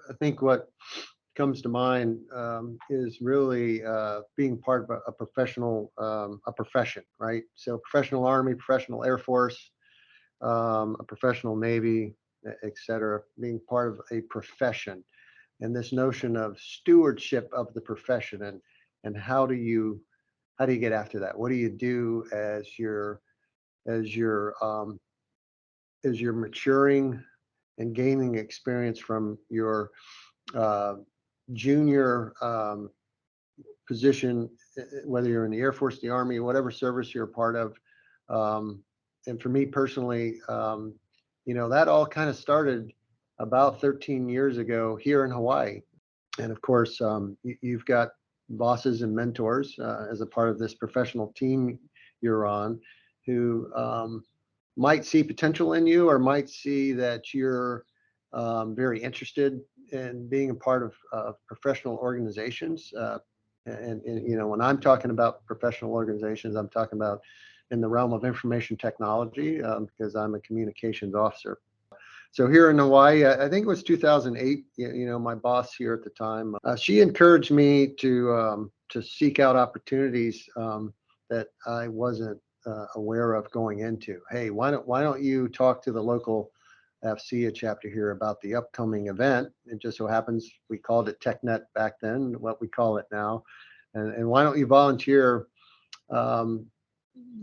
I think what comes to mind is really being part of a professional, a profession, right? So professional Army, professional Air Force, a professional Navy, et cetera, being part of a profession, and this notion of stewardship of the profession, and how do you get after that? What do you do as you're as you're maturing and gaining experience from your uh, junior position, whether you're in the Air Force, the Army, whatever service you're a part of. Um, and for me personally, that all kind of started about 13 years ago here in Hawaii. And of course, you've got bosses and mentors as a part of this professional team you're on who might see potential in you or might see that you're very interested in being a part of professional organizations. And when I'm talking about professional organizations, I'm talking about in the realm of information technology because I'm a communications officer. So here in Hawaii, I think it was 2008. My boss here at the time, she encouraged me to seek out opportunities that I wasn't aware of going into. Hey, why don't you talk to the local AFCEA chapter here about the upcoming event? It just so happens we called it TechNet back then, what we call it now, and why don't you volunteer, um,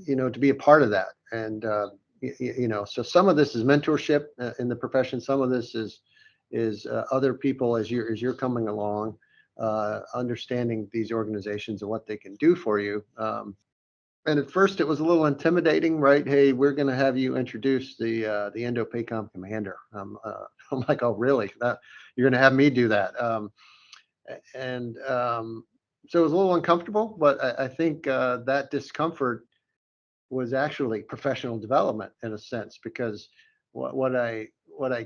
to be a part of that? And so some of this is mentorship in the profession. Some of this is other people as you're coming along, understanding these organizations and what they can do for you. And at first it was a little intimidating, right? Hey, we're going to have you introduce the Indo-PACOM commander. I'm like, oh, really? That you're going to have me do that? And so it was a little uncomfortable, but I think that discomfort was actually professional development in a sense, because what I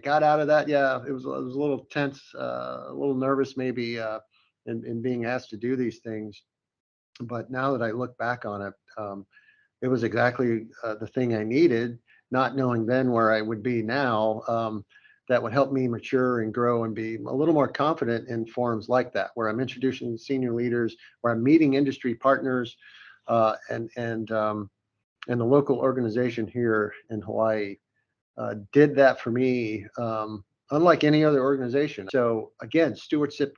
got out of that, yeah, it was a little tense, a little nervous maybe, in being asked to do these things. But now that I look back on it, it was exactly the thing I needed, not knowing then where I would be now. That would help me mature and grow and be a little more confident in forums like that, where I'm introducing senior leaders, where I'm meeting industry partners, and the local organization here in Hawaii did that for me, unlike any other organization. So again, stewardship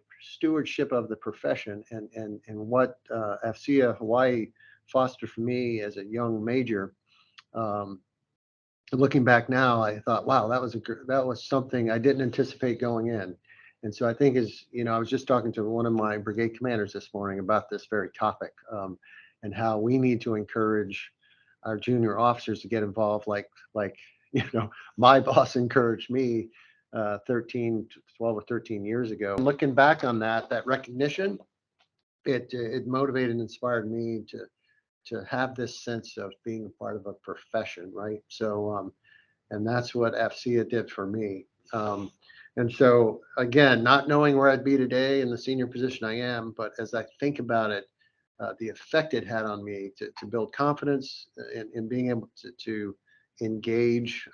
of the profession, and what AFCEA Hawaii fostered for me as a young major. Um, Looking back now, I thought, wow, that was something I didn't anticipate going in. And so I think, I was just talking to one of my brigade commanders this morning about this very topic, and how we need to encourage our junior officers to get involved, like my boss encouraged me 12 or 13 years ago. Looking back on that recognition, it motivated and inspired me to have this sense of being a part of a profession, right? So, and that's what AFCEA did for me. And so, again, not knowing where I'd be today in the senior position I am, but as I think about it, the effect it had on me to build confidence in being able to engage,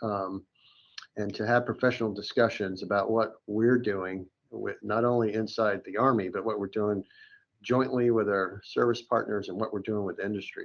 and to have professional discussions about what we're doing with not only inside the Army, but what we're doing jointly with our service partners and what we're doing with industry.